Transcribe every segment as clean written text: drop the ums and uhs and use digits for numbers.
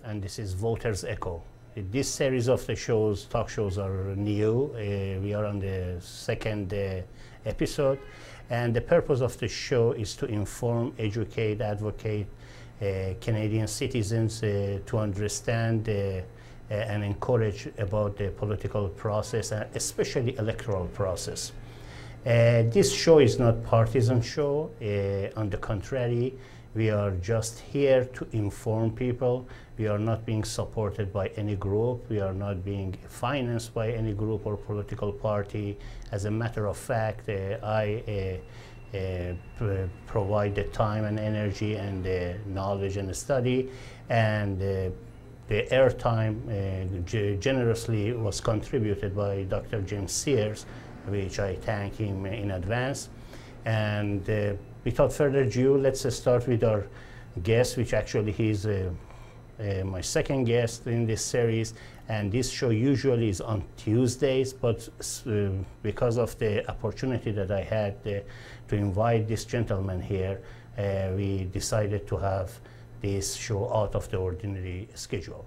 And this is Voters Echo. This series of the shows, talk shows, are new. We are on the second episode, and the purpose of the show is to inform, educate, advocate Canadian citizens to understand and encourage about the political process, and especially electoral process. This show is not partisan show. On the contrary, we are just here to inform people. We are not being supported by any group. We are not being financed by any group or political party. As a matter of fact, I provide the time and energy and the knowledge and the study, and the airtime generously was contributed by Dr. James Sears, which I thank him in advance. And without further ado, let's start with our guest, which actually he's my second guest in this series. And this show usually is on Tuesdays, but because of the opportunity that I had to invite this gentleman here, we decided to have this show out of the ordinary schedule.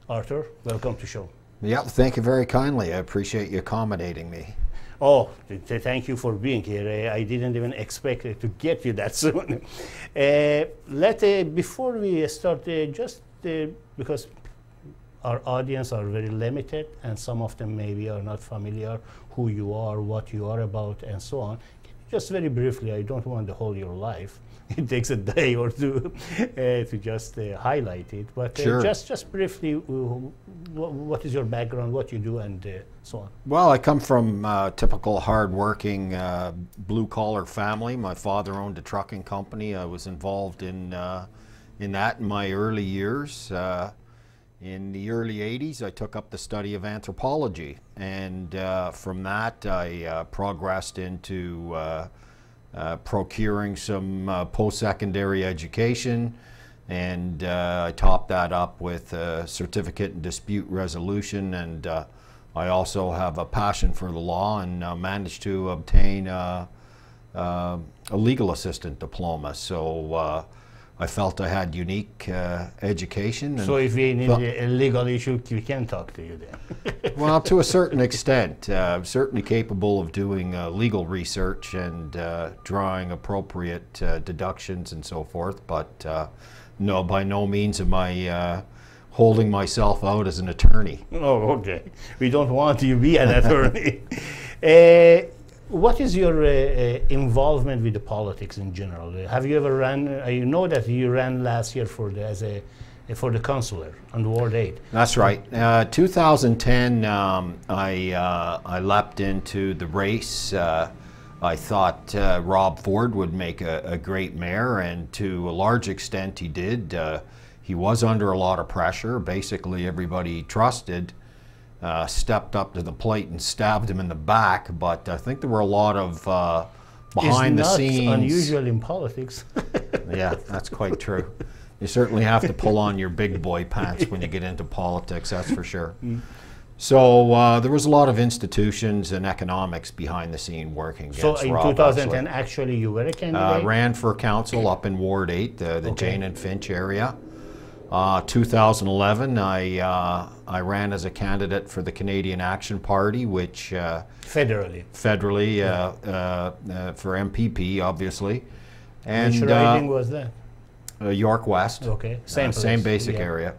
Arthur, welcome to the show. Yeah, thank you very kindly. I appreciate you accommodating me. Oh, thank you for being here. I didn't even expect to get you that soon. Before we start, because our audience are very limited, and some of them maybe are not familiar who you are, what you are about, and so on. Just very briefly, I don't want to hold your life. It takes a day or two to just highlight it. But sure. just briefly, what is your background, what you do, and so on? Well, I come from a typical hard-working blue-collar family. My father owned a trucking company. I was involved in that in my early years. In the early 80s, I took up the study of anthropology, and from that I progressed into procuring some post-secondary education, and I topped that up with a certificate in dispute resolution, and I also have a passion for the law, and managed to obtain a legal assistant diploma. So I felt I had unique education. So if we need a legal issue, we can talk to you then. Well, to a certain extent. I'm certainly capable of doing legal research and drawing appropriate deductions and so forth, but no, by no means am I holding myself out as an attorney. Oh, okay. We don't want you to be an attorney. What is your involvement with the politics in general? Have you ever ran? You know that you ran last year for the consular on Ward 8. That's right. 2010, I leapt into the race. I thought Rob Ford would make a great mayor, and to a large extent he did. He was under a lot of pressure. Basically, everybody he trusted stepped up to the plate and stabbed him in the back, but I think there were a lot of behind the scenes. It's not unusual in politics. Yeah, that's quite true. You certainly have to pull on your big boy pants when you get into politics, that's for sure. So there was a lot of institutions and economics behind the scene working against So in Rob 2010, actually, you were a candidate? Ran for council up in Ward 8, the Jane and Finch area. 2011, I ran as a candidate for the Canadian Action Party, which federally for MPP, obviously. And which riding was that? York West. Okay, same basic area.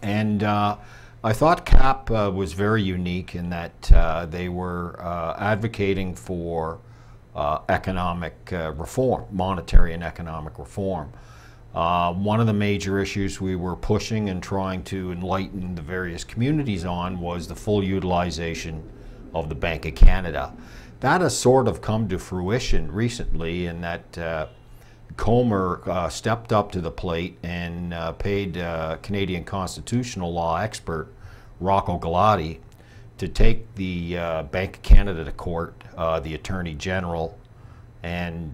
And I thought CAP was very unique in that they were advocating for economic reform, monetary and economic reform. One of the major issues we were pushing and trying to enlighten the various communities on was the full utilization of the Bank of Canada. That has sort of come to fruition recently in that Comer stepped up to the plate and paid Canadian constitutional law expert Rocco Galati to take the Bank of Canada to court, the Attorney General, and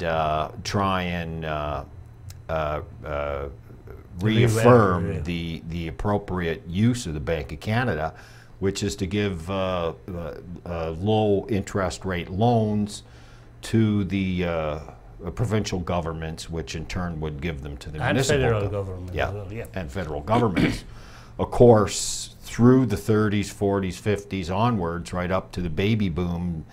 try and reaffirm the appropriate use of the Bank of Canada, which is to give low interest rate loans to the provincial governments, which in turn would give them to the municipal federal government. Yeah, as well, yeah. and federal governments. Of course, through the 30s, 40s, 50s onwards, right up to the baby boom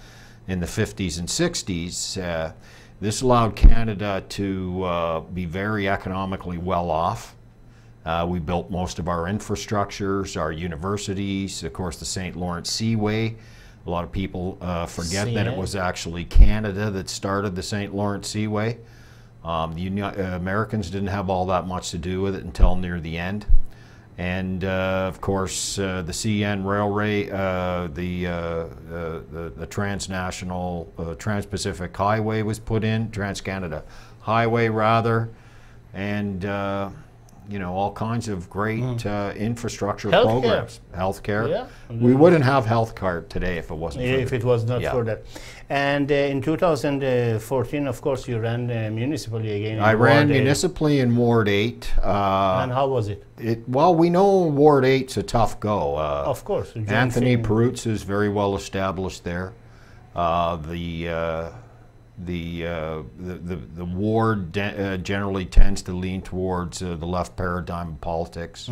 in the 50s and 60s, this allowed Canada to be very economically well off. We built most of our infrastructures, our universities, of course the St. Lawrence Seaway. A lot of people forget that it was actually Canada that started the St. Lawrence Seaway. The Americans didn't have all that much to do with it until near the end. And of course the CN Railway, the transnational, Trans-Pacific Highway was put in, Trans-Canada Highway rather, and you know, all kinds of great infrastructure programs. Healthcare. Yeah. We wouldn't have healthcare today if it wasn't for if it was not for that. And in 2014, of course, you ran municipally again. I ran municipally in Ward 8. And how was it? Well, we know Ward 8's a tough go. Of course. Anthony Perutz is very well established there. The ward generally tends to lean towards the left paradigm of politics.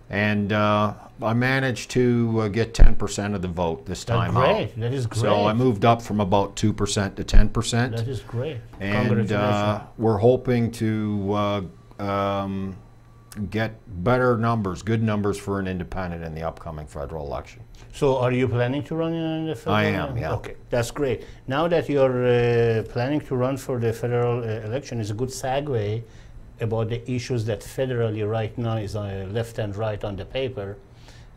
And I managed to get 10% of the vote this time. That's great. That is great. So I moved up from about 2% to 10%. That is great. And we're hoping to get better numbers, good numbers for an independent in the upcoming federal election. So are you planning to run in the federal? I am, yeah. Okay, that's great. Now that you're planning to run for the federal election, is a good segue about the issues that federally right now is on left and right on the paper,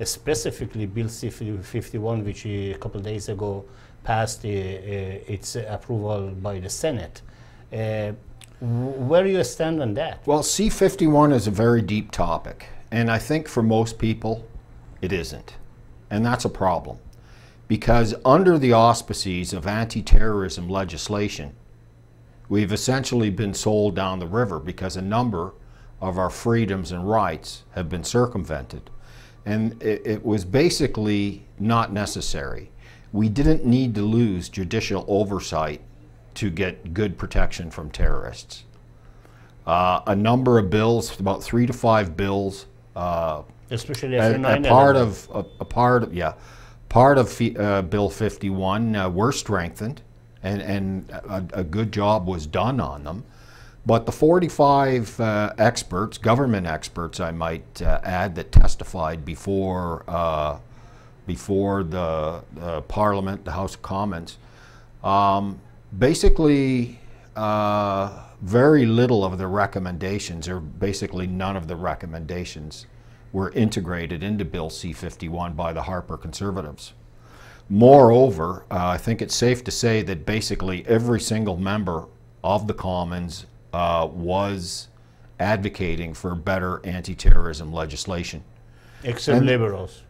specifically Bill C-51, which a couple of days ago passed its approval by the Senate. Where do you stand on that? Well, C-51 is a very deep topic, and I think for most people it isn't. And that's a problem, because under the auspices of anti-terrorism legislation, we've essentially been sold down the river because a number of our freedoms and rights have been circumvented. And it was basically not necessary. We didn't need to lose judicial oversight to get good protection from terrorists. A number of bills, about 3 to 5 bills, especially after 9/11. Part of Bill 51 were strengthened, and a good job was done on them. But the 45 experts, government experts, I might add, that testified before the Parliament, the House of Commons, basically very little of the recommendations, or basically none of the recommendations, were integrated into Bill C-51 by the Harper Conservatives. Moreover, I think it's safe to say that basically every single member of the Commons was advocating for better anti-terrorism legislation. Except liberals.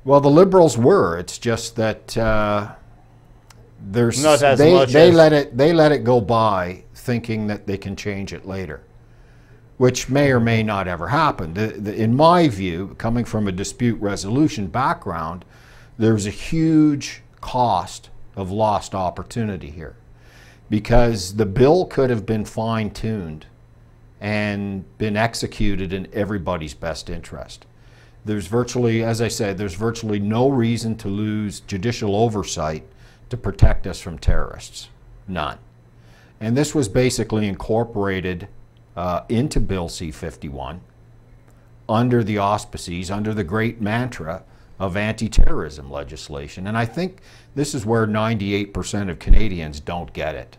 Well, the liberals were. It's just that there's not as much they let it go by, thinking that they can change it later, which may or may not ever happen. In my view, coming from a dispute resolution background, there's a huge cost of lost opportunity here, because the bill could have been fine-tuned and been executed in everybody's best interest. There's virtually, as I said, there's virtually no reason to lose judicial oversight to protect us from terrorists. None. And this was basically incorporated into Bill C-51 under the auspices, under the great mantra of anti-terrorism legislation. And I think this is where 98% of Canadians don't get it.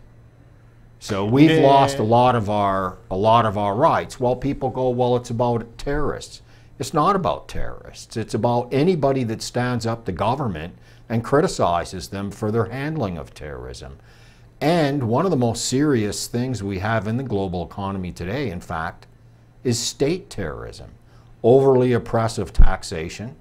So we've lost a lot of our rights. Well, people go, well, it's about terrorists. It's not about terrorists. It's about anybody that stands up to government and criticizes them for their handling of terrorism. And one of the most serious things we have in the global economy today, in fact, is state terrorism. Overly oppressive taxation,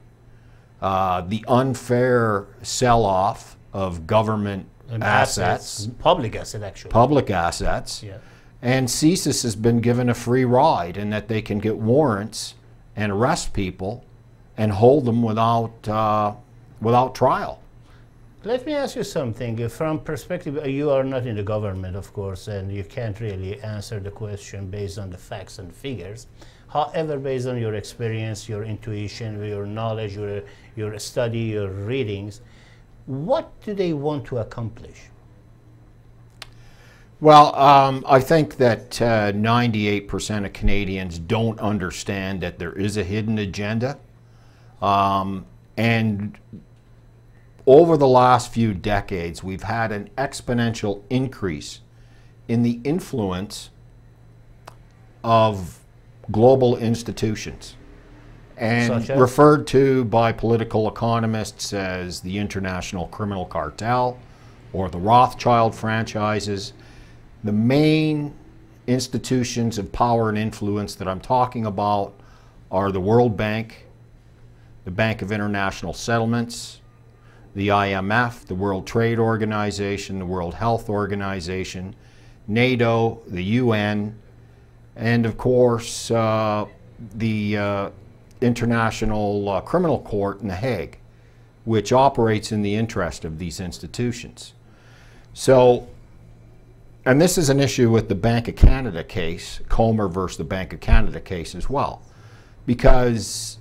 the unfair sell-off of government assets, public asset actually. Public assets. Yeah. And CSIS has been given a free ride in that they can get warrants and arrest people and hold them without trial. Let me ask you something. From perspective, you are not in the government, of course, and you can't really answer the question based on the facts and figures. However, based on your experience, your intuition, your knowledge, your study, your readings, what do they want to accomplish? Well, I think that 98% of Canadians don't understand that there is a hidden agenda. And over the last few decades, we've had an exponential increase in the influence of global institutions, and referred to by political economists as the international criminal cartel or the Rothschild franchises. The main institutions of power and influence that I'm talking about are the World Bank, the Bank of International Settlements, the IMF, the World Trade Organization, the World Health Organization, NATO, the UN, and of course the International Criminal Court in The Hague, which operates in the interest of these institutions. So, and this is an issue with the Bank of Canada case, Comer versus the Bank of Canada case as well, because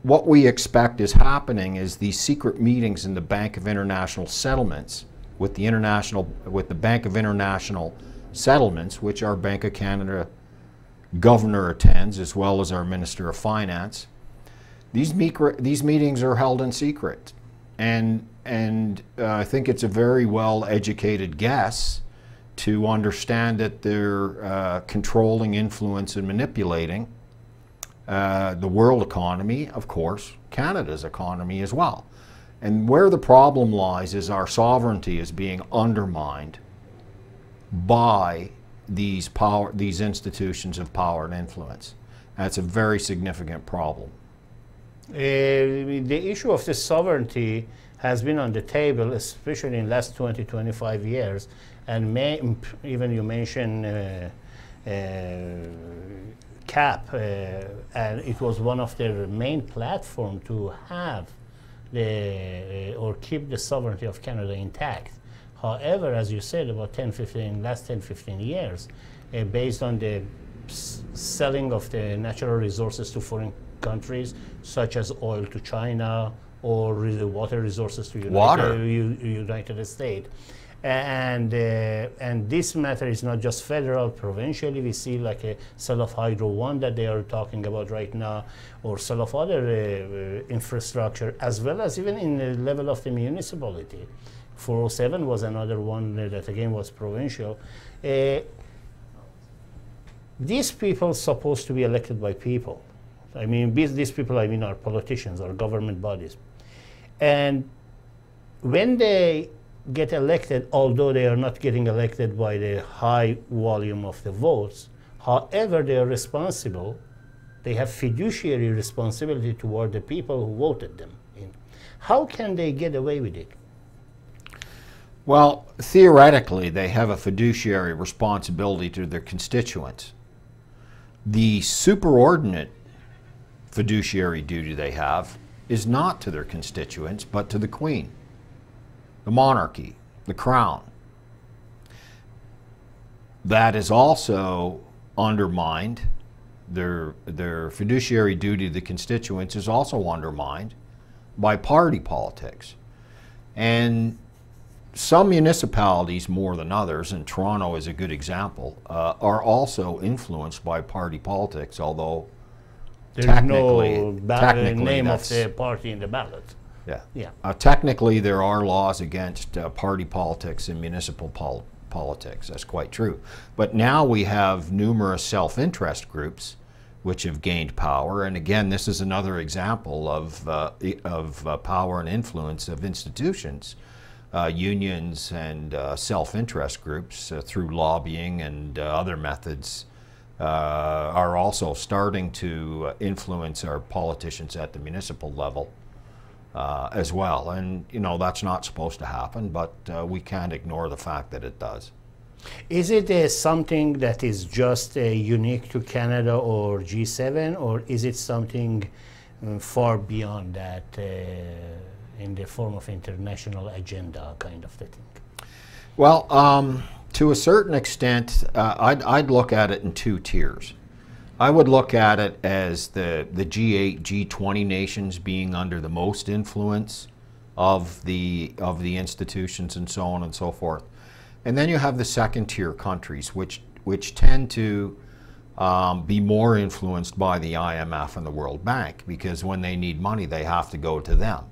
what we expect is happening is these secret meetings in the Bank of International Settlements with the Bank of International Settlements, which our Bank of Canada governor attends, as well as our Minister of Finance. These meetings are held in secret, and I think it's a very well educated guess to understand that they're controlling, influence, and manipulating the world economy, of course, Canada's economy as well. And where the problem lies is our sovereignty is being undermined by these institutions of power and influence. That's a very significant problem. The issue of the sovereignty has been on the table, especially in the last 20-25 years, and even you mentioned CAP, and it was one of their main platforms to have or keep the sovereignty of Canada intact. However, as you said, about last 10-15 years, based on the selling of the natural resources to foreign countries, such as oil to China or the water resources to United States. And this matter is not just federal, provincially. We see like a sale of Hydro One that they are talking about right now, or sale of other infrastructure, as well as even in the level of the municipality. 407 was another one that again was provincial. These people supposed to be elected by people. I mean, these people, I mean, are politicians or government bodies. And when they get elected, although they are not getting elected by the high volume of the votes, however, they are responsible. They have fiduciary responsibility toward the people who voted them in. How can they get away with it? Well, theoretically, they have a fiduciary responsibility to their constituents. The superordinate fiduciary duty they have is not to their constituents, but to the Queen, the monarchy, the crown. That is also undermined. Their fiduciary duty to the constituents is also undermined by party politics. And some municipalities more than others, and Toronto is a good example, are also influenced by party politics, although technically name of the party in the ballot. Yeah. Technically, there are laws against party politics and municipal politics. That's quite true. But now we have numerous self-interest groups which have gained power. And again, this is another example of power and influence of institutions. Unions and self-interest groups through lobbying and other methods are also starting to influence our politicians at the municipal level. as well. And, you know, that's not supposed to happen, but we can't ignore the fact that it does. Is it something that is just unique to Canada or G7, or is it something far beyond that in the form of international agenda kind of thing? Well, to a certain extent, I'd look at it in two tiers. I would look at it as the G8, G20 nations being under the most influence of the institutions and so on and so forth. And then you have the second tier countries, which tend to be more influenced by the IMF and the World Bank, because when they need money, they have to go to them.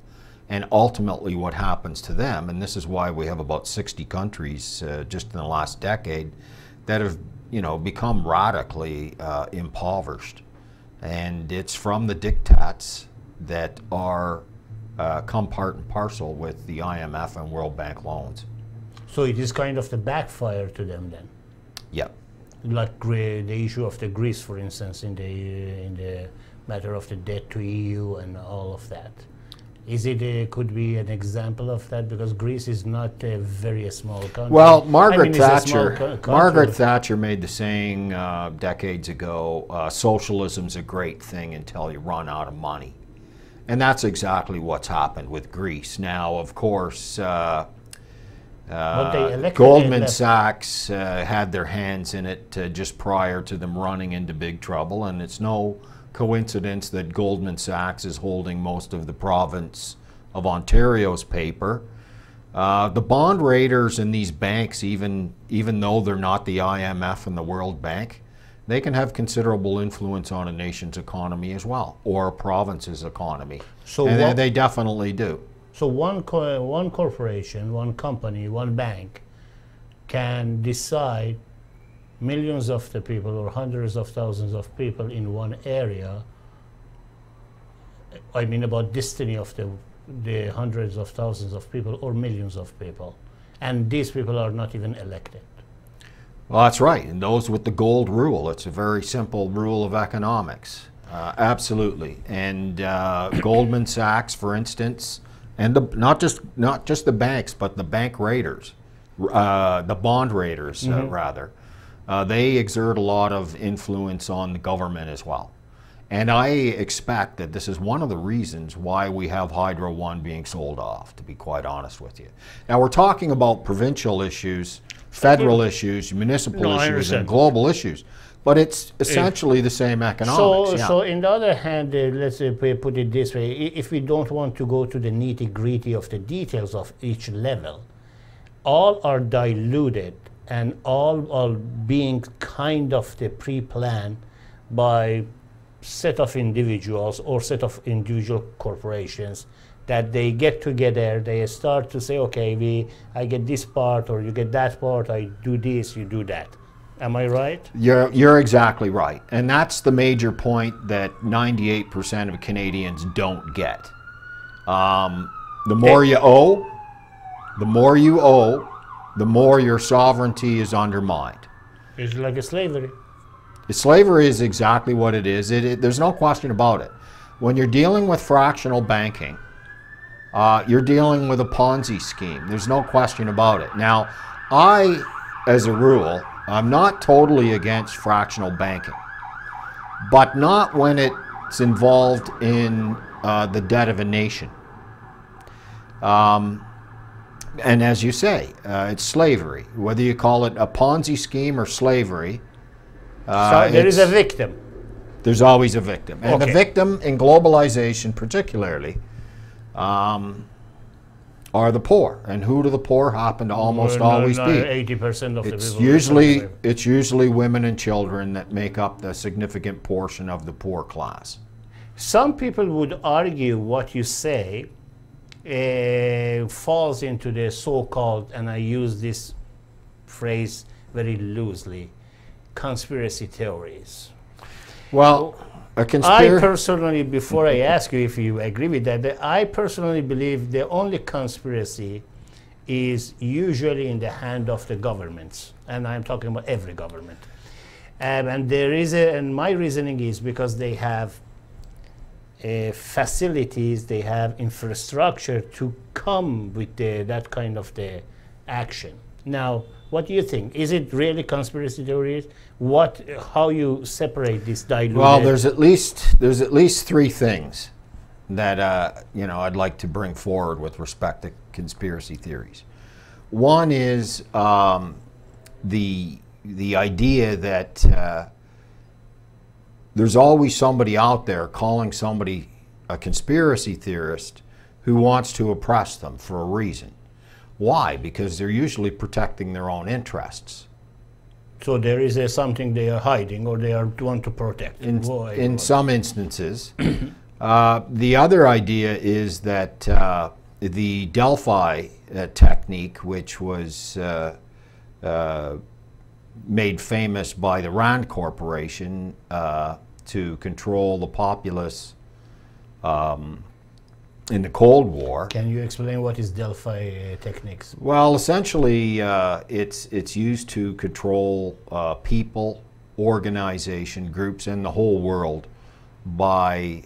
And ultimately what happens to them, and this is why we have about 60 countries just in the last decade that have, you know, become radically impoverished. And it's from the diktats that are come part and parcel with the IMF and World Bank loans. So it is kind of the backfire to them then? Yep. Like the issue of the Greece, for instance, in the matter of the debt to EU and all of that. Is it could be an example of that, because Greece is not a very small country? Well, Margaret Thatcher made the saying decades ago, socialism's a great thing until you run out of money. And that's exactly what's happened with Greece. Now, of course, Goldman Sachs had their hands in it just prior to them running into big trouble, and it's no coincidence that Goldman Sachs is holding most of the province of Ontario's paper. The bond raters in these banks, even though they're not the IMF and the World Bank, they can have considerable influence on a nation's economy as well, or a province's economy. So and they definitely do. So one corporation, one company, one bank can decide millions of the people or hundreds of thousands of people in one area. I mean about destiny of the hundreds of thousands of people or millions of people. And these people are not even elected. Well, that's right. And those with the gold rule. It's a very simple rule of economics. Absolutely. And Goldman Sachs, for instance, and not just the banks, but the bank raters, the bond raters, rather. They exert a lot of influence on the government as well. And I expect that this is one of the reasons why we have Hydro One being sold off, to be quite honest with you. Now, we're talking about provincial issues, federal issues, municipal issues, and global issues. But it's essentially the same economics. So on the other hand, let's put it this way, if we don't want to go to the nitty-gritty of the details of each level, all are diluted and all are being kind of the pre-planned by set of individuals or set of individual corporations that they get together, they start to say, okay, I get this part or you get that part, I do this, you do that. Am I right? You're exactly right. And that's the major point that 98% of Canadians don't get. The more you owe, the more your sovereignty is undermined. It's like a slavery. Slavery is exactly what it is. There's no question about it. When you're dealing with fractional banking, you're dealing with a Ponzi scheme. There's no question about it. Now, as a rule, I'm not totally against fractional banking, but not when it's involved in the debt of a nation. And as you say, it's slavery. Whether you call it a Ponzi scheme or slavery, so there is a victim. There's always a victim. And the victim in globalization particularly are the poor. And who do the poor happen to almost always be? 80% of the people. It's usually women and children that make up the significant portion of the poor class. Some people would argue what you say falls into the so-called, and I use this phrase very loosely, conspiracy theories. Well, I personally, before I ask you if you agree with that, I personally believe the only conspiracy is usually in the hand of the governments, and I'm talking about every government. And there is and my reasoning is because they have facilities, they have infrastructure to come with that kind of the action. Now, what do you think? Is it really conspiracy theories? How you separate this diluted? Well, there's at least three things that you know, I'd like to bring forward with respect to conspiracy theories. One is the idea that there's always somebody out there calling somebody a conspiracy theorist who wants to oppress them for a reason. Why? Because they're usually protecting their own interests. So there is something they are hiding, or they want to protect. In some instances. The other idea is that the DELPHI technique, which was made famous by the RAND Corporation to control the populace in the Cold War. Can you explain what is DELPHI techniques? Well, essentially, it's used to control people, organization, groups, and the whole world by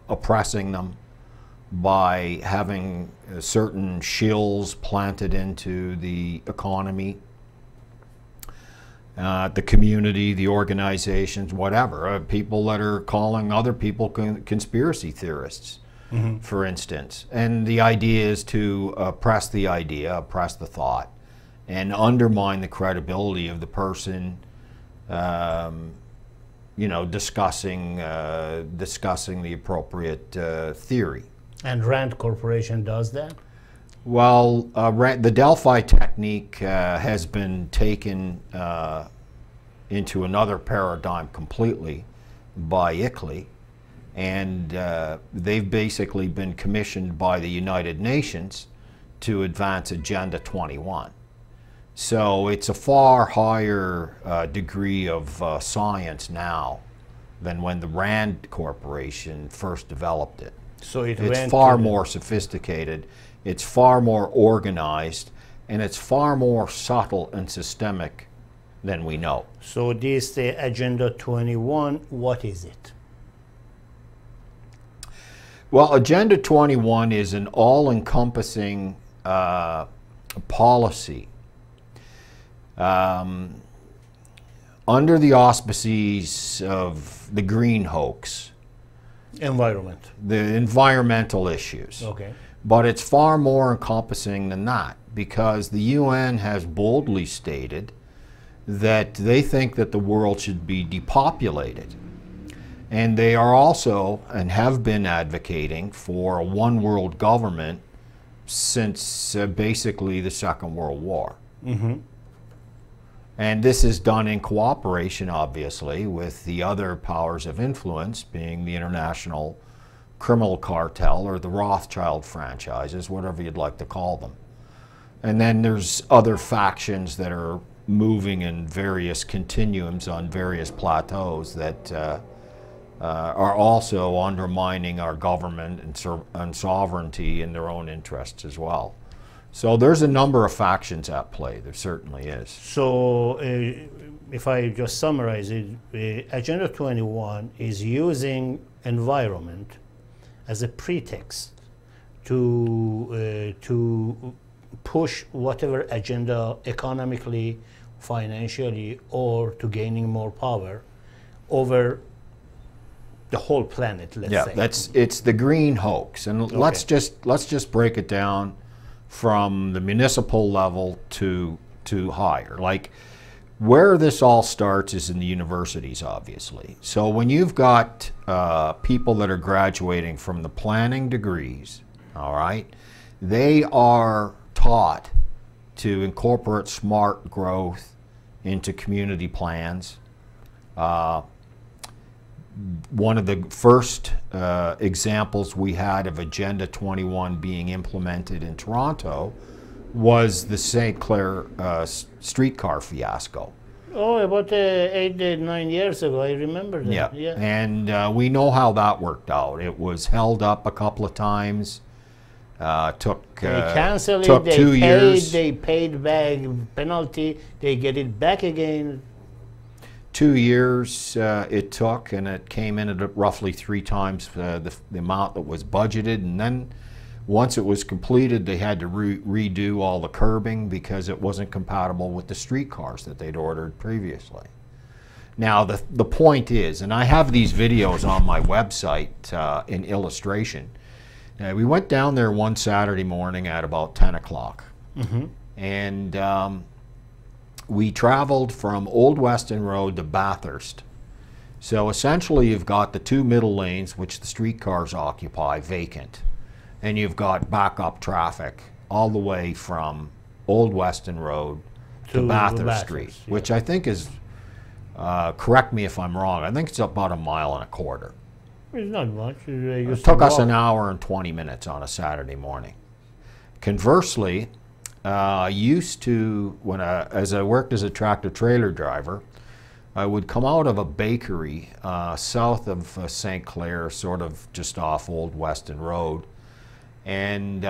oppressing them, by having certain shills planted into the economy, the community, the organizations, whatever. People that are calling other people conspiracy theorists, for instance. And the idea is to oppress the idea, oppress the thought, and undermine the credibility of the person you know, discussing the appropriate theory. And RAND Corporation does that? Well, the DELPHI technique has been taken into another paradigm completely by ICLEI, and they've basically been commissioned by the United Nations to advance Agenda 21. So it's a far higher degree of science now than when the RAND Corporation first developed it. So it's far more sophisticated, it's far more organized, and it's far more subtle and systemic than we know. So this Agenda 21, what is it? Well, Agenda 21 is an all-encompassing policy under the auspices of the green hoax. Environment. The environmental issues. Okay. But it's far more encompassing than that, because the UN has boldly stated that they think that the world should be depopulated. And they are also, and have been advocating for a one world government since basically the Second World War. And this is done in cooperation, obviously, with the other powers of influence, being the international criminal cartel or the Rothschild franchises, whatever you'd like to call them. And then there's other factions that are moving in various continuums on various plateaus that are also undermining our government and sovereignty in their own interests as well. So there's a number of factions at play, there certainly is. So if I just summarize it, Agenda 21 is using environment as a pretext to push whatever agenda economically, financially, or to gaining more power over the whole planet, let's say. Yeah, it's the green hoax. And okay, let's just break it down from the municipal level to higher. Like, where this all starts is in the universities, obviously. So when you've got people that are graduating from the planning degrees, all right, they are taught to incorporate smart growth into community plans. One of the first examples we had of Agenda 21 being implemented in Toronto was the St. Clair streetcar fiasco. Oh, about 8-9 years ago, I remember that. Yeah, yeah. And we know how that worked out. It was held up a couple of times. Took they canceled took it. 2 years. They paid back penalty. They get it back again. 2 years it took, and it came in at roughly 3 times the amount that was budgeted. And then once it was completed, they had to redo all the curbing because it wasn't compatible with the streetcars that they'd ordered previously. Now the point is, and I have these videos on my website in illustration. We went down there one Saturday morning at about 10 o'clock. Mm-hmm. And we traveled from Old Weston Road to Bathurst. So essentially you've got the 2 middle lanes, which the streetcars occupy, vacant. And you've got backup traffic all the way from Old Weston Road to Bathurst Street, yeah. Which I think is, correct me if I'm wrong, I think it's about 1.25 miles. It's not much. It took us an hour and 20 minutes on a Saturday morning. Conversely, I used to, as I worked as a tractor trailer driver, I would come out of a bakery south of St. Clair, sort of just off Old Weston Road, and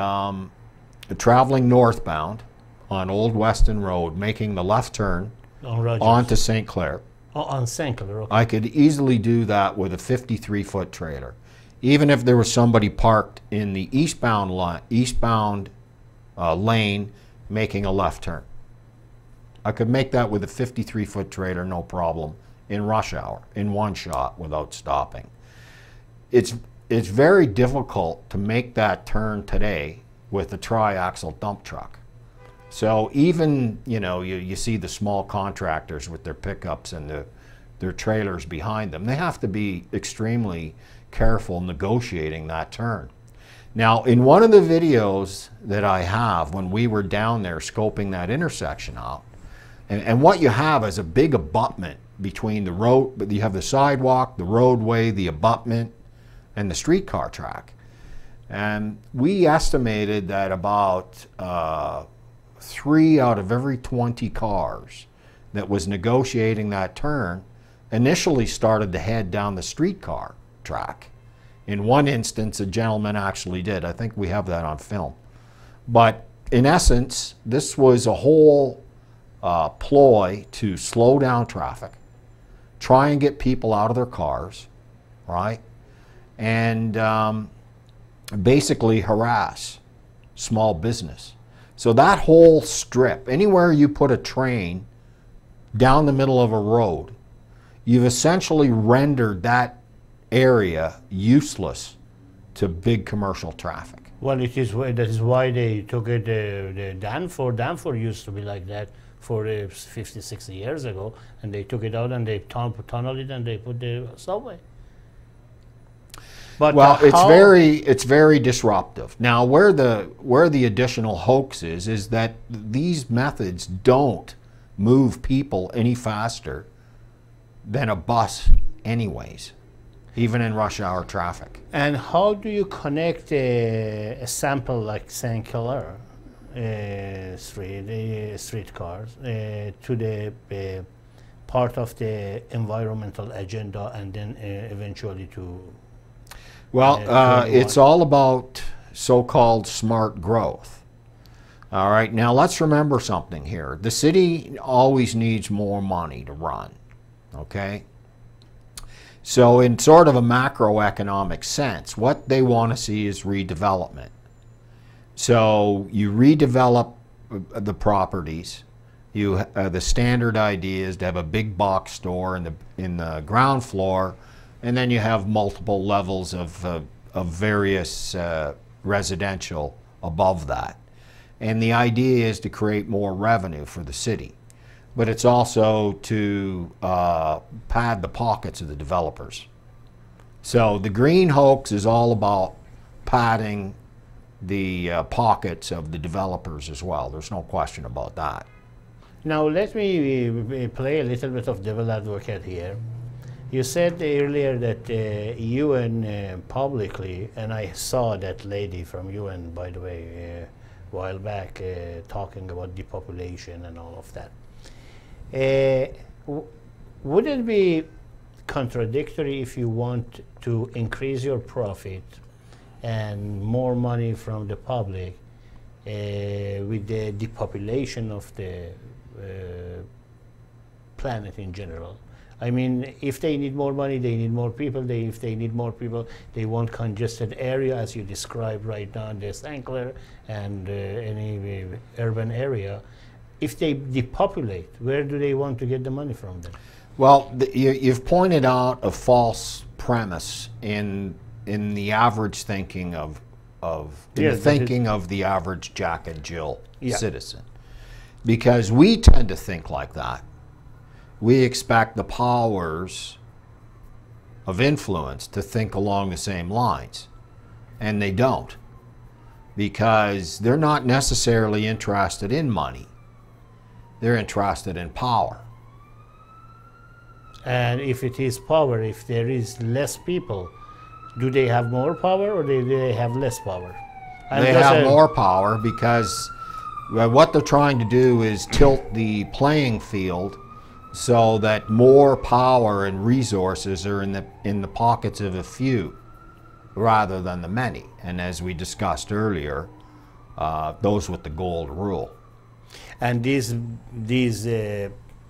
traveling northbound on Old Weston Road, making the left turn onto St. Clair. Oh, on St. Clair, okay. I could easily do that with a 53-foot trailer, even if there was somebody parked in the eastbound lane making a left turn. I could make that with a 53-foot trailer, no problem, in rush hour, in one shot, without stopping. It's very difficult to make that turn today with a tri-axle dump truck. So even, you see the small contractors with their pickups and their trailers behind them. They have to be extremely careful negotiating that turn. Now, in one of the videos that I have, when we were down there scoping that intersection out, and what you have is a big abutment between the road, but you have the sidewalk, the roadway, the abutment, and the streetcar track. And we estimated that about 3 out of every 20 cars that was negotiating that turn initially started to head down the streetcar track. In one instance, a gentleman actually did. I think we have that on film. But in essence, this was a whole ploy to slow down traffic, try and get people out of their cars, right? And basically harass small business. So that whole strip, anywhere you put a train down the middle of a road, you've essentially rendered that area useless to big commercial traffic. Well, that is why they took it, the Danforth. Danforth used to be like that for 50, 60 years ago, and they took it out and they tunneled it and they put the subway. But well, it's very disruptive. Now, where the additional hoax is that these methods don't move people any faster than a bus anyways, even in rush hour traffic. And how do you connect a sample like St. Clair streetcars to the part of the environmental agenda, and then eventually to? Well, it's all about so-called smart growth. All right, now let's remember something here. The city always needs more money to run, okay? So in sort of a macroeconomic sense, what they want to see is redevelopment. So you redevelop the properties. The standard idea is to have a big box store in the ground floor, and then you have multiple levels of various residential above that. And the idea is to create more revenue for the city. But it's also to pad the pockets of the developers. So the green hoax is all about padding the pockets of the developers as well. There's no question about that. Now let me play a little bit of devil advocate here. You said earlier that UN publicly, and I saw that lady from UN, by the way, a while back, talking about depopulation and all of that. Would it be contradictory if you want to increase your profit and more money from the public with the depopulation of the planet in general? I mean, if they need more money, they need more people. If they need more people, they want congested area, as you described right now in the St. Clair and any urban area. If they depopulate, where do they want to get the money from then? Well, you've pointed out a false premise in the average thinking of the thinking of the average Jack and Jill citizen, because we tend to think like that. We expect the powers of influence to think along the same lines, and they don't, because they're not necessarily interested in money. They're interested in power. And if it is power, if there is less people, do they have more power or do they have less power? They have more power because what they're trying to do is tilt the playing field so that more power and resources are in the pockets of a few rather than the many. And as we discussed earlier, those with the gold rule. And these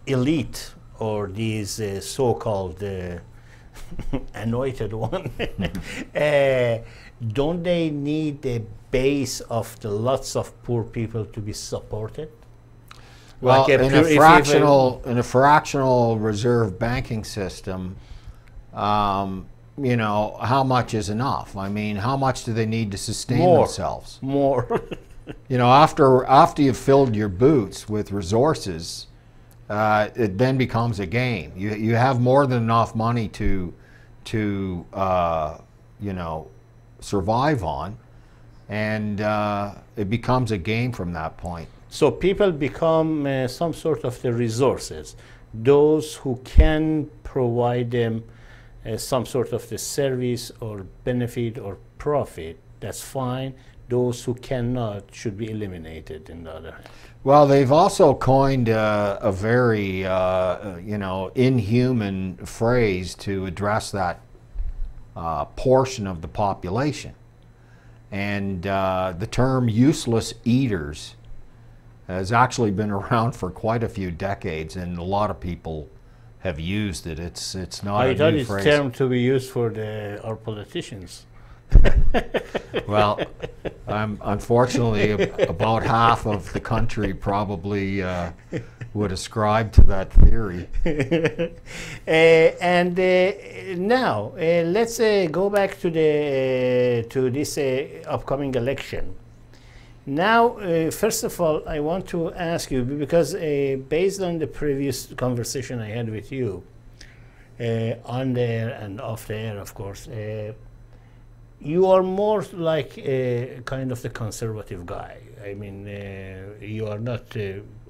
elite or these so-called anointed one, don't they need the base of the lots of poor people to be supported? Well, like in a fractional reserve banking system, you know, how much is enough? I mean, how much do they need to sustain themselves? More. You know, after you've filled your boots with resources, it then becomes a game. You have more than enough money to you know, survive on, and it becomes a game from that point. So people become some sort of the resources. Those who can provide them some sort of the service or benefit or profit, that's fine. Those who cannot should be eliminated, on the other hand. Well, they've also coined a very, you know, inhuman phrase to address that portion of the population. And the term useless eaters has actually been around for quite a few decades, and a lot of people have used it. It's not a new phrase. I thought it's term to be used for our politicians. Well, unfortunately, about half of the country probably would ascribe to that theory. Now, let's go back to this upcoming election. Now, first of all, I want to ask you, because based on the previous conversation I had with you, on the air and off the air, of course, you are more like kind of the conservative guy. I mean, you are not,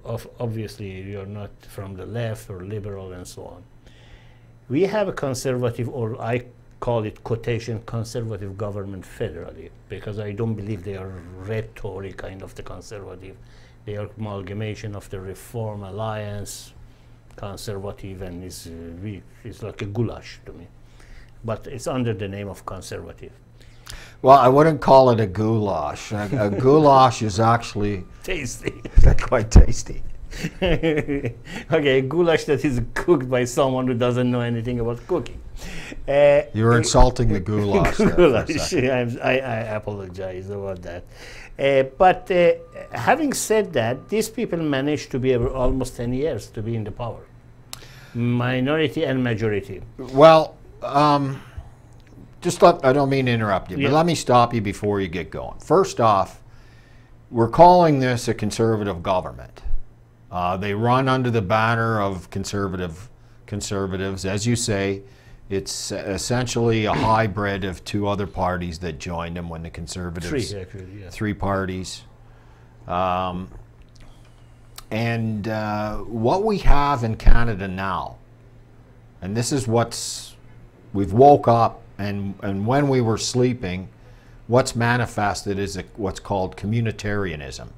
obviously, you're not from the left or liberal and so on. We have a conservative, or I call it quotation, conservative government federally, because I don't believe they are red Tory kind of the conservative. They are amalgamation of the Reform Alliance, conservative, and it's like a goulash to me. But it's under the name of conservative. Well, I wouldn't call it a goulash. A goulash is actually tasty. Quite tasty. Okay, a goulash that is cooked by someone who doesn't know anything about cooking. You're insulting the goulash. Goulash. I apologize about that. But having said that, these people managed to be able almost 10 years to be in the power. Minority and majority. Well, I don't mean to interrupt you, but let me stop you before you get going. First off, we're calling this a conservative government. They run under the banner of conservatives. As you say, it's essentially a hybrid of two other parties that joined them when the conservatives... Three, actually, yeah. Three parties. And what we have in Canada now, and this is we've woke up, and when we were sleeping, what's manifested is what's called communitarianism,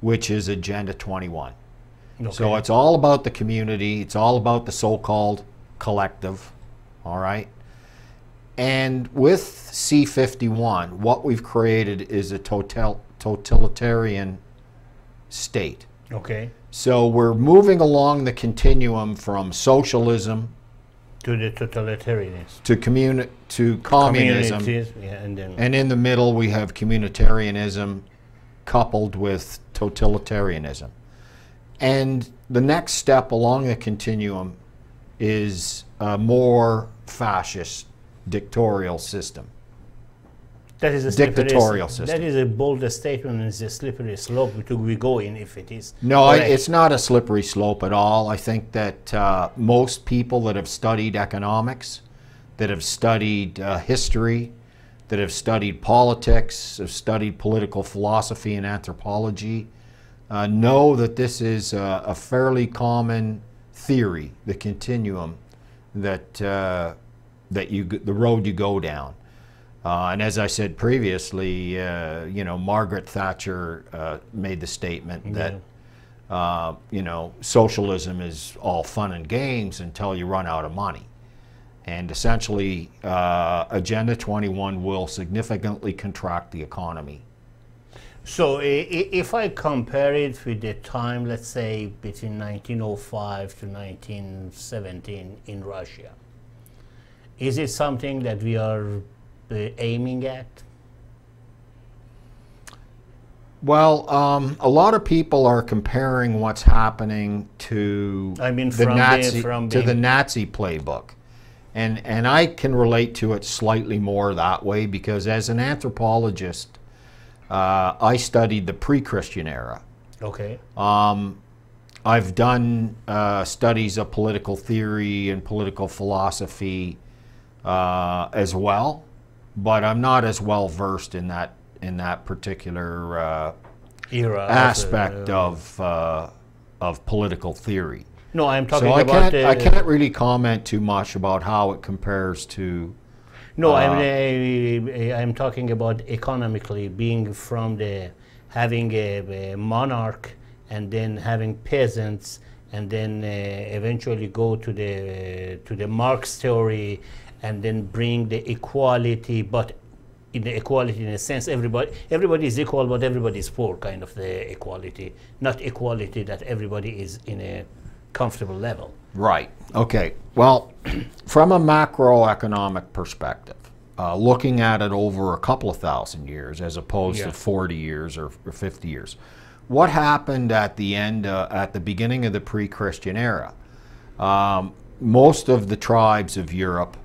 which is Agenda 21. Okay. So it's all about the community, it's all about the so-called collective, all right? And with C-51, what we've created is a totalitarian state. Okay. So we're moving along the continuum from socialism To the totalitarianism. to communism, Communities, yeah, and then and in the middle we have communitarianism coupled with totalitarianism. And the next step along the continuum is a more fascist dictatorial system. that is a slippery, Dictatorial system. That is a bold statement, and it's a slippery slope we go in if it is. No, correct. it's not a slippery slope at all. I think that most people that have studied economics, that have studied history, that have studied politics, have studied political philosophy and anthropology, know that this is a fairly common theory, the continuum that the road you go down. And as I said previously, you know, Margaret Thatcher made the statement that you know, socialism is all fun and games until you run out of money. And essentially, Agenda 21 will significantly contract the economy. So if I compare it with the time, let's say, between 1905 to 1917 in Russia, is it something that we are aiming at? Well, a lot of people are comparing what's happening to the Nazi playbook. And I can relate to it slightly more that way because as an anthropologist, I studied the pre-Christian era. Okay. I've done studies of political theory and political philosophy as well, but I'm not as well versed in that particular era aspect of political theory. No, I'm talking so about. I can't really comment too much about how it compares to. No, I'm talking about economically, being from having a monarch and then having peasants, and then eventually go to the Marx theory, and then bring the equality, but in the equality in a sense, everybody is equal, but everybody is poor, kind of the equality, not equality that everybody is in a comfortable level. Right. Okay. Well, from a macroeconomic perspective, looking at it over a couple of thousand years as opposed to 40 years or 50 years, what happened at the beginning of the pre-Christian era? Most of the tribes of Europe,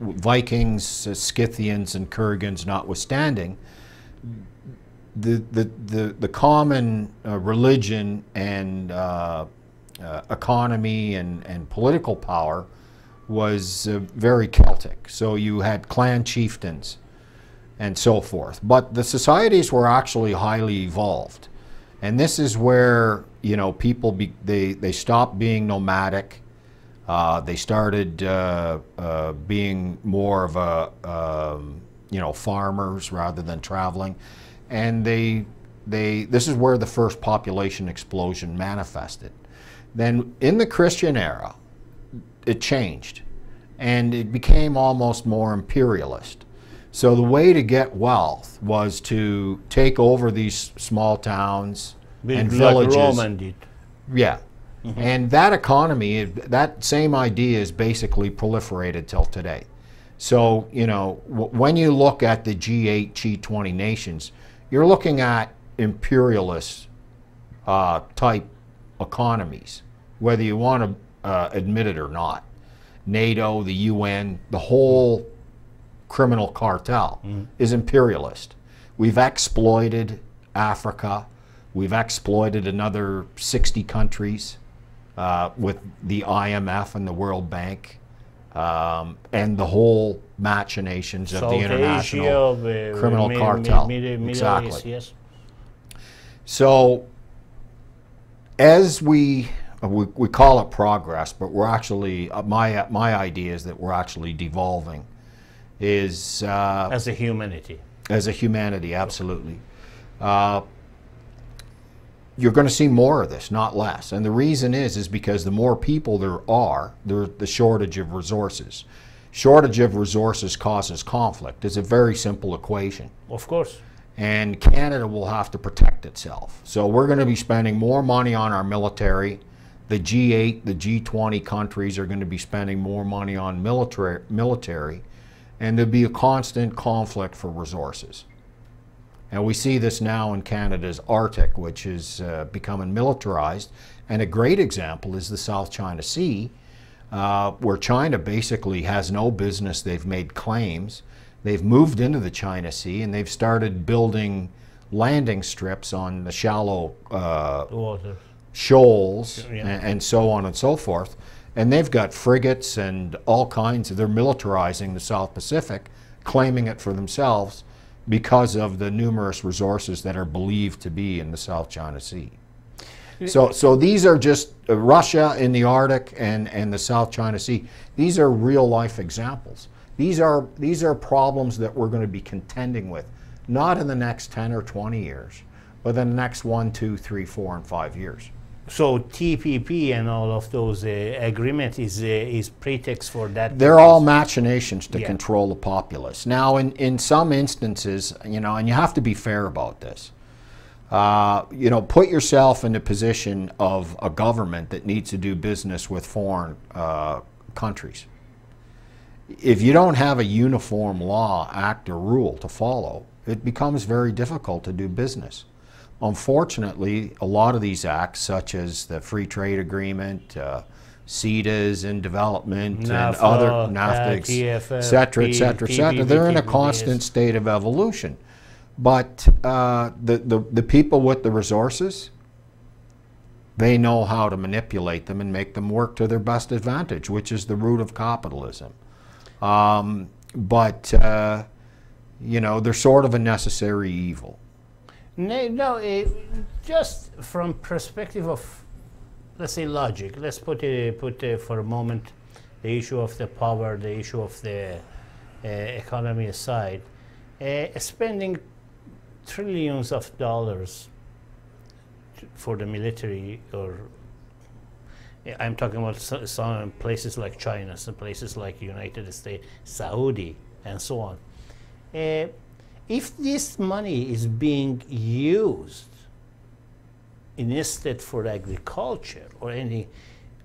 Vikings, Scythians, and Kurgans notwithstanding, the common religion and economy and political power was very Celtic. So you had clan chieftains and so forth. But the societies were actually highly evolved. And this is where, you know, people, they stopped being nomadic. They started being more of a, you know, farmers rather than traveling. And this is where the first population explosion manifested. Then in the Christian era, it changed and it became almost more imperialist. So the way to get wealth was to take over these small towns and villages. Like Roman did. Yeah. Mm-hmm. And that economy, that same idea is basically proliferated till today. So, you know, when you look at the G8, G20 nations, you're looking at imperialist type economies, whether you want to admit it or not. NATO, the UN, the whole criminal cartel is imperialist. We've exploited Africa. We've exploited another 60 countries with the IMF and the World Bank and the whole machinations of the international criminal cartel. Exactly. Yes. So as we call it progress, but we're actually, my idea is that we're actually devolving, is as a humanity. As a humanity, absolutely. You're going to see more of this, not less. And the reason is because the more people there are, the shortage of resources. Shortage of resources causes conflict. It's a very simple equation. Of course. and Canada will have to protect itself. So we're going to be spending more money on our military. The G8, the G20 countries are going to be spending more money on military, and there'll be a constant conflict for resources. And we see this now in Canada's Arctic, which is becoming militarized. And a great example is the South China Sea, where China basically has no business. They've made claims. They've moved into the China Sea, and they've started building landing strips on the shallow water shoals, yeah, and so on and so forth. And they've got frigates and all kinds of, they're militarizing the South Pacific, claiming it for themselves because of the numerous resources that are believed to be in the South China Sea. So these are just Russia in the Arctic and the South China Sea. These are real life examples. These are problems that we're going to be contending with, not in the next 10 or 20 years, but in the next 1, 2, 3, 4, and 5 years. So TPP and all of those agreement is pretext for that? They're all machinations to yeah, control the populace. Now, in some instances, you know, and you have to be fair about this, you know, put yourself in the position of a government that needs to do business with foreign countries. If you don't have a uniform law, act, or rule to follow, it becomes very difficult to do business. Unfortunately, a lot of these acts, such as the Free Trade Agreement, CETAs in development, NAFTA, and other NAFTA, et cetera, et cetera, et cetera, they're in a constant state of evolution. But the people with the resources, they know how to manipulate them and make them work to their best advantage, which is the root of capitalism. You know, they're sort of a necessary evil. No, just from perspective of, let's say, logic. Let's put for a moment the issue of the power, the issue of the economy aside. Spending trillions of dollars for the military, or I'm talking about some places like China, some places like United States, Saudi, and so on. If this money is being used instead for agriculture or any,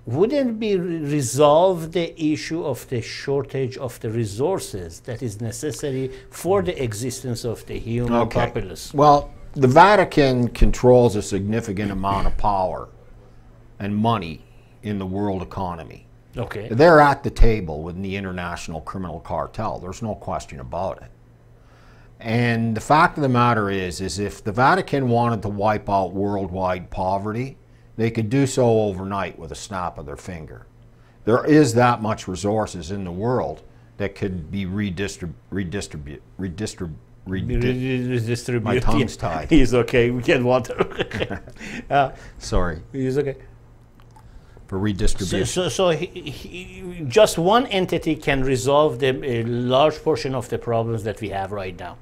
wouldn't be resolve the issue of the shortage of the resources that is necessary for the existence of the human populace? Well, the Vatican controls a significant amount of power and money in the world economy. Okay. They're at the table with the international criminal cartel. There's no question about it. And the fact of the matter is if the Vatican wanted to wipe out worldwide poverty, they could do so overnight with a snap of their finger. There is that much resources in the world that could be redistributed. My tongue's tied. He's okay. We get water. Sorry. He's okay. For redistribution. So just one entity can resolve a large portion of the problems that we have right now.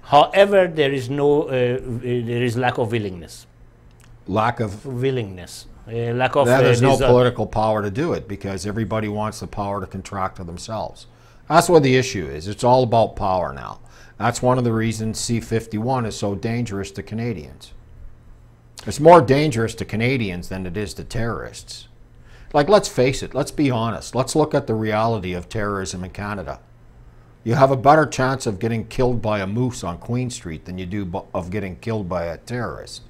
However, there is lack of willingness. Lack of willingness. Lack of. There's no political power to do it because everybody wants the power to contract to themselves. That's what the issue is. It's all about power now. That's one of the reasons C-51 is so dangerous to Canadians. It's more dangerous to Canadians than it is to terrorists. Like, let's face it, let's be honest. Let's look at the reality of terrorism in Canada. You have a better chance of getting killed by a moose on Queen Street than you do of getting killed by a terrorist.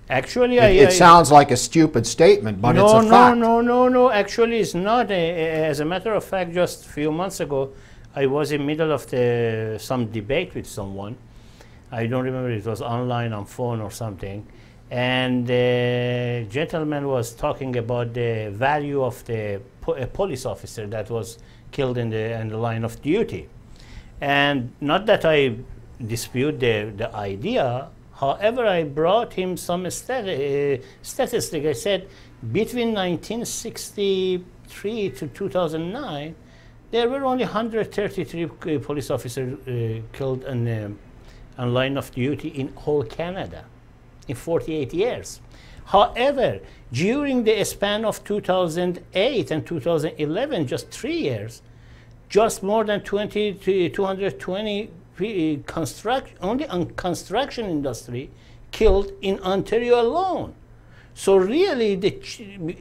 Actually, it sounds like a stupid statement, but it's a fact. No. Actually, it's not. As a matter of fact, just a few months ago, I was in the middle of some debate with someone. I don't remember, it was online on phone or something. And the gentleman was talking about the value of a police officer that was killed in the line of duty. And not that I dispute the idea, however, I brought him some statistic. I said between 1963 to 2009, there were only 133 police officers killed on line of duty in whole Canada in 48 years. However, during the span of 2008 and 2011, just 3 years, just more than 220 only on construction industry killed in Ontario alone. So really,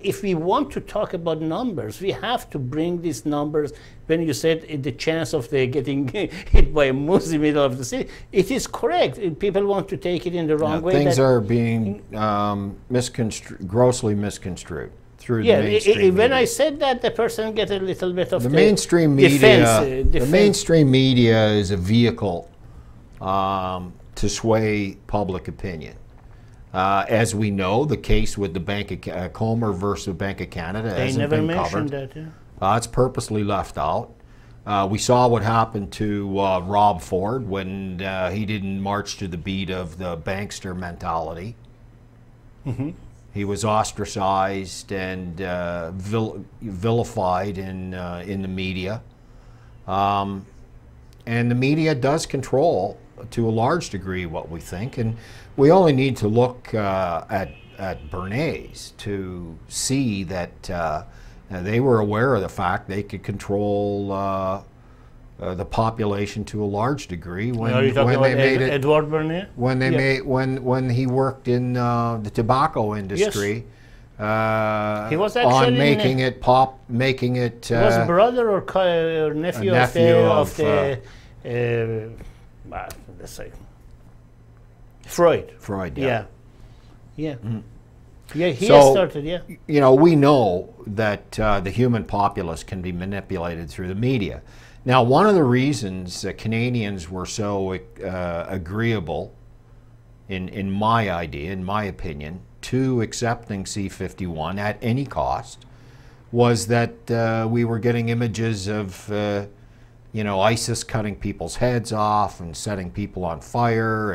if we want to talk about numbers, we have to bring these numbers. When you said the chance of they getting hit by a moose in the middle of the city, it is correct. People want to take it in the wrong way. Things are being grossly misconstrued through the mainstream when media. I said that, the person get a little bit of the mainstream media. defense. The mainstream media is a vehicle to sway public opinion. As we know, the case with the Bank of Comer versus the Bank of Canada hasn't been covered. That. Yeah. It's purposely left out. We saw what happened to Rob Ford when he didn't march to the beat of the bankster mentality. Mm-hmm. He was ostracized and vilified in the media. And the media does control, to a large degree, what we think. And we only need to look at Bernays to see that they were aware of the fact they could control the population to a large degree when they made it. Edward Bernays? When they made when he worked in the tobacco industry. Yes. He was on making it pop, making it. He was brother or nephew of the let's say Freud. Freud, yeah. Yeah. Mm. Yeah, he So, started, yeah. You know, we know that the human populace can be manipulated through the media. Now, one of the reasons Canadians were so agreeable, in my idea, in my opinion, to accepting C-51 at any cost was that we were getting images of, you know, ISIS cutting people's heads off and setting people on fire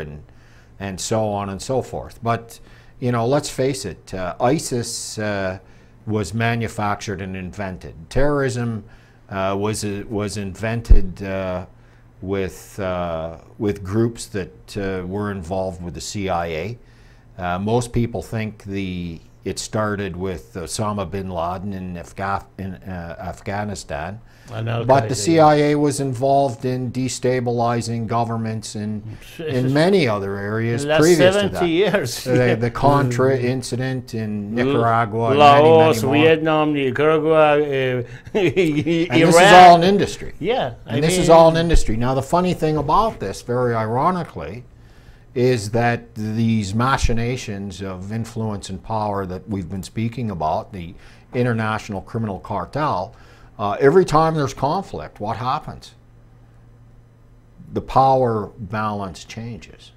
and so on and so forth. But, you know, let's face it, ISIS was manufactured and invented. Terrorism was invented with groups that were involved with the CIA. Most people think it started with Osama bin Laden in Afghanistan. But the CIA was involved in destabilizing governments in many other areas previous to that. 70 years. The Contra incident in Nicaragua, Laos, many more. Vietnam, Nicaragua, Iraq. And this is all an industry. Yeah. And this is all an industry. Now, the funny thing about this, very ironically, is that these machinations of influence and power that we've been speaking about, the international criminal cartel, every time there's conflict, what happens? The power balance changes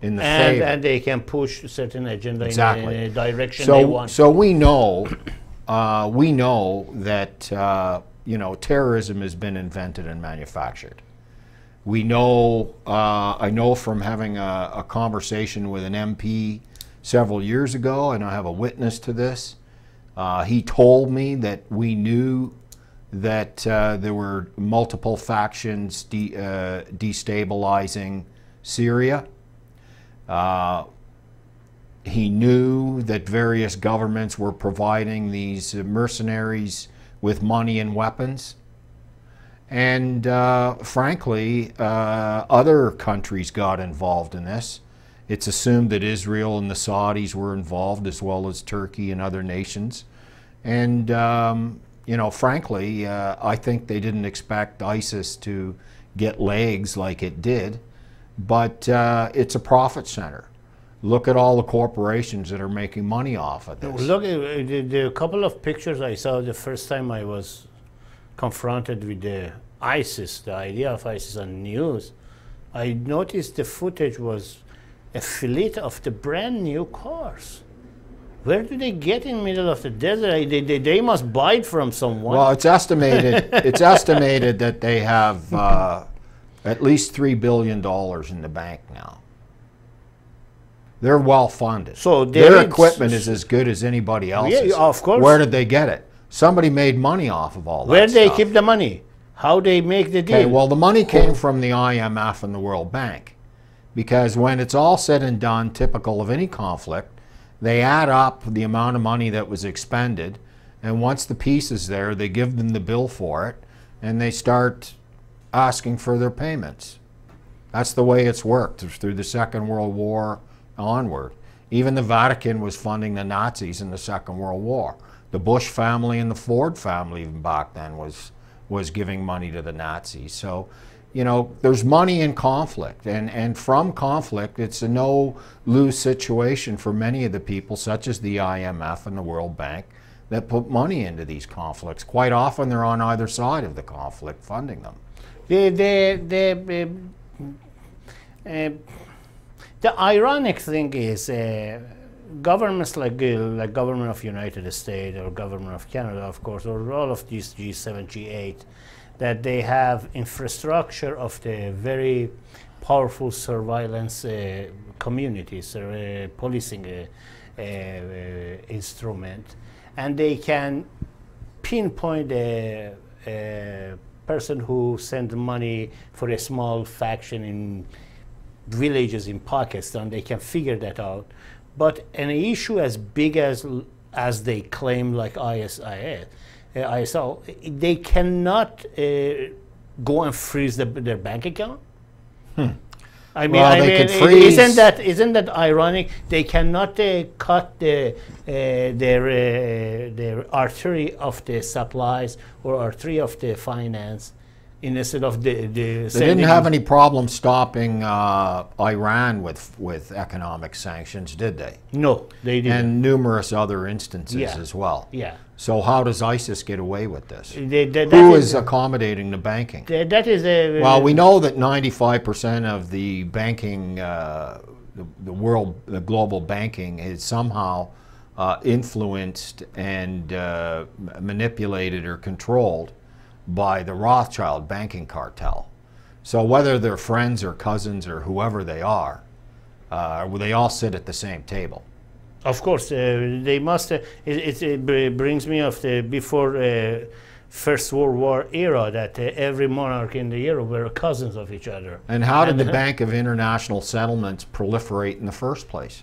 in the favor. And they can push a certain agenda Exactly. in a direction they want. So we know that you know, terrorism has been invented and manufactured. We know, I know from having a conversation with an MP several years ago, and I have a witness to this. He told me that we knew that there were multiple factions destabilizing Syria. He knew that various governments were providing these mercenaries with money and weapons. And frankly, other countries got involved in this. It's assumed that Israel and the Saudis were involved, as well as Turkey and other nations. And you know, frankly, I think they didn't expect ISIS to get legs like it did, but it's a profit center. Look at all the corporations that are making money off of this. Look at the couple of pictures I saw the first time I was confronted with the ISIS, the idea of ISIS on news. I noticed the footage was a fleet of the brand new cars. Where do they get in the middle of the desert? They must buy it from someone. Well, it's estimated. It's estimated that they have at least $3 billion in the bank now. They're well funded. So their equipment is as good as anybody else's. Yeah, of course. Where did they get it? Somebody made money off of all that. Where they stuff. keep the money? How they make the deal? Okay, well, the money came from the IMF and the World Bank, because when it's all said and done, typical of any conflict, they add up the amount of money that was expended, and once the piece is there, they give them the bill for it, and they start asking for their payments. That's the way it's worked through the Second World War onward. Even the Vatican was funding the Nazis in the Second World War. The Bush family and the Ford family even back then was giving money to the Nazis. So, you know, there's money in conflict, and from conflict, it's a no-lose situation for many of the people, such as the IMF and the World Bank, that put money into these conflicts. Quite often, they're on either side of the conflict, funding them. The ironic thing is governments like government of United States or government of Canada, of course, or all of these G7, G8, that they have infrastructure of the very powerful surveillance communities or policing instrument, and they can pinpoint a person who sent money for a small faction in villages in Pakistan. They can figure that out. But an issue as big as they claim, like ISIL, they cannot go and freeze their bank account. I mean, well, they could freeze. Isn't that ironic? They cannot cut their artery of the supplies or artery of the finance, instead of the they didn't have any problem stopping Iran with economic sanctions, did they? No, they didn't. And numerous other instances as well. Yeah. So how does ISIS get away with this? Who Who is accommodating the banking? That is a... Well, we know that 95% of the banking, the global banking is somehow influenced and manipulated or controlled by the Rothschild banking cartel. So whether they're friends or cousins or whoever they are, they all sit at the same table. Of course, they must. It brings me of the before First World War era that every monarch in the Europe were cousins of each other. And how did the Bank of International Settlements proliferate in the first place?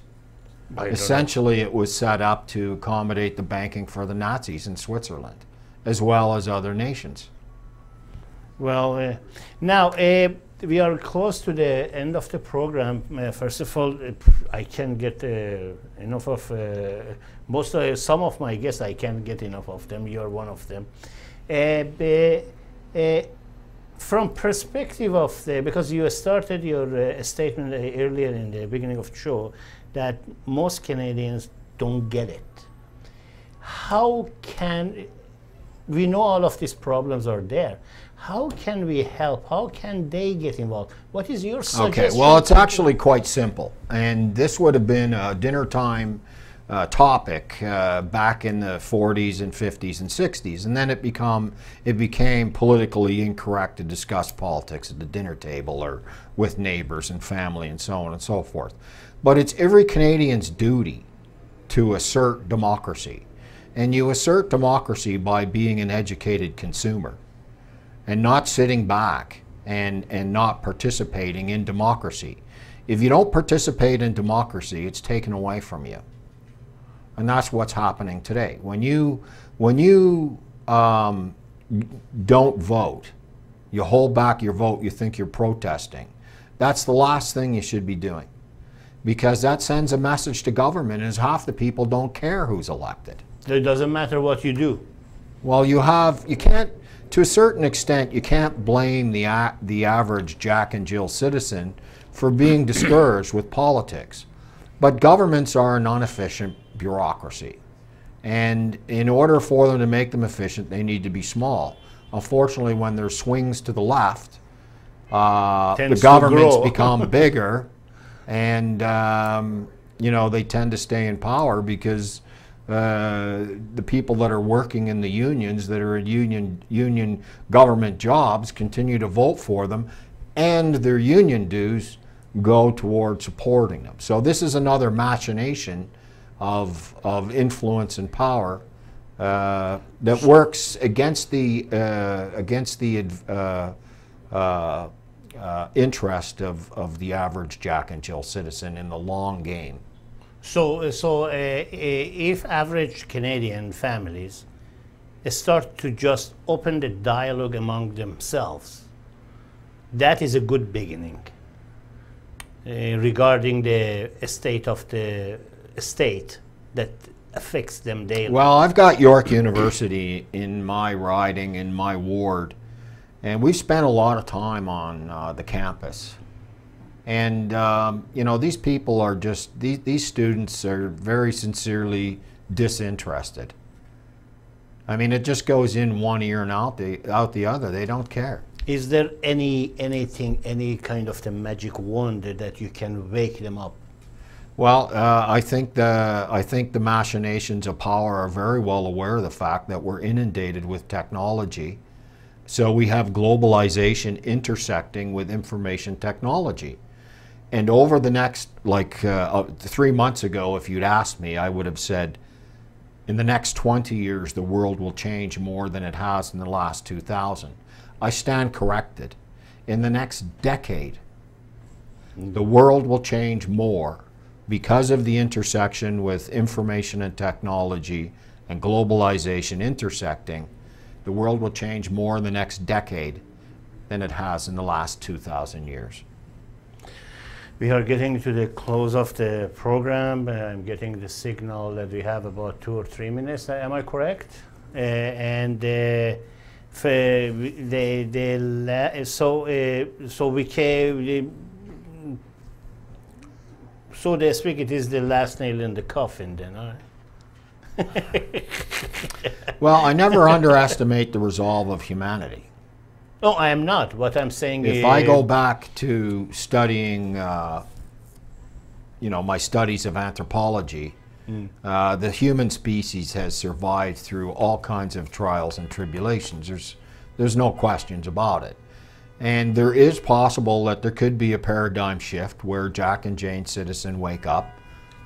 Essentially, it was set up to accommodate the banking for the Nazis in Switzerland, as well as other nations. Well, now we are close to the end of the program. First of all, I can get enough of some of my guests. I can't get enough of them. You are one of them. From perspective of because you started your statement earlier in the beginning of the show that most Canadians don't get it. How can we know all of these problems are there? How can we help? How can they get involved? What is your suggestion? Okay, well, it's actually quite simple. And this would have been a dinner time topic back in the 40s and 50s and 60s. And then it became politically incorrect to discuss politics at the dinner table or with neighbors and family and so on and so forth. But it's every Canadian's duty to assert democracy. And you assert democracy by being an educated consumer and not sitting back and not participating in democracy. If you don't participate in democracy, it's taken away from you. And that's what's happening today. When you don't vote, you hold back your vote, you think you're protesting. That's the last thing you should be doing, because that sends a message to government, as half the people don't care who's elected. It doesn't matter what you do. Well, you can't, to a certain extent, you can't blame the average Jack and Jill citizen for being discouraged with politics. But governments are a non-efficient bureaucracy. And in order for them to make them efficient, they need to be small. Unfortunately, when there's swings to the left, the governments become bigger, and you know, they tend to stay in power because the people that are working in the unions, that are in union government jobs, continue to vote for them, and their union dues go toward supporting them. So this is another machination of influence and power that works against the interest of the average Jack and Jill citizen in the long game. So if average Canadian families start to just open the dialogue among themselves, that is a good beginning. regarding the state of the state that affects them daily? Well, I've got York University in my riding, in my ward, and we've spent a lot of time on the campus. And, you know, these people are just, these students are very sincerely disinterested. I mean, it just goes in one ear and out the other. They don't care. Is there any kind of the magic wand that you can wake them up? Well, I think the machinations of power are very well aware of the fact that we're inundated with technology. So we have globalization intersecting with information technology. And over the next, like 3 months ago, if you'd asked me, I would have said, in the next 20 years, the world will change more than it has in the last 2,000. I stand corrected. In the next decade, the world will change more because of the intersection with information and technology and globalization intersecting. The world will change more in the next decade than it has in the last 2,000 years. We are getting to the close of the program. I'm getting the signal that we have about 2 or 3 minutes. Am I correct? So to speak, it is the last nail in the coffin, then, all right? Well, I never underestimate the resolve of humanity. No, I am not. What I'm saying is, if I go back to studying, you know, my studies of anthropology, the human species has survived through all kinds of trials and tribulations. There's no questions about it. And there is possible that there could be a paradigm shift where Jack and Jane Citizen wake up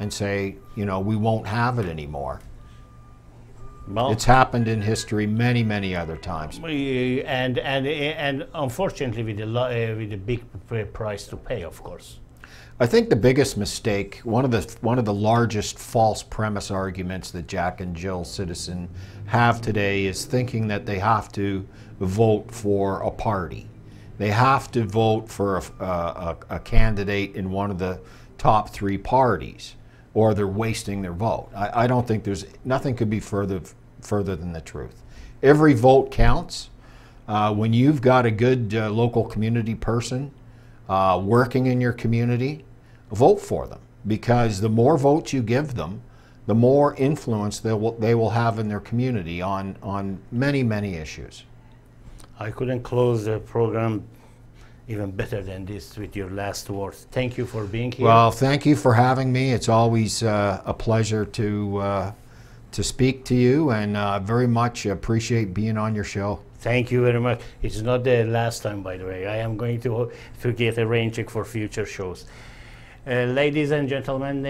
and say, you know, we won't have it anymore. Well, it's happened in history many, many other times. And unfortunately, with a big price to pay, of course. I think the biggest mistake, one of the largest false premise arguments that Jack and Jill Citizen have today is thinking that they have to vote for a party. They have to vote for a candidate in one of the top 3 parties, or they're wasting their vote. I don't think nothing could be further than the truth. Every vote counts. When you've got a good local community person working in your community, vote for them, because the more votes you give them, the more influence they will have in their community on many, many issues. I couldn't close the program even better than this with your last words. Thank you for being here. Well, thank you for having me. It's always a pleasure to speak to you, and very much appreciate being on your show. Thank you very much. It's not the last time, by the way. I am going to get a rain check for future shows. Ladies and gentlemen,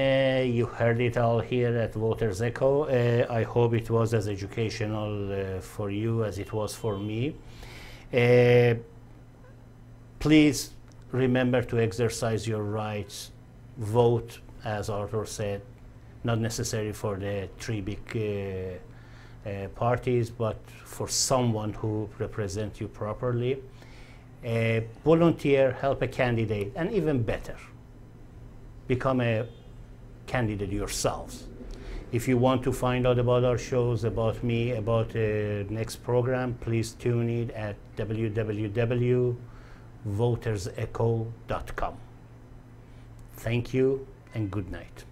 you heard it all here at Voters Echo. I hope it was as educational for you as it was for me. Please remember to exercise your rights. Vote, as Arthur said, not necessarily for the 3 big parties, but for someone who represents you properly. Volunteer, help a candidate, and even better, become a candidate yourselves. If you want to find out about our shows, about me, about the next program, please tune in at www.votersecho.com. Thank you and good night.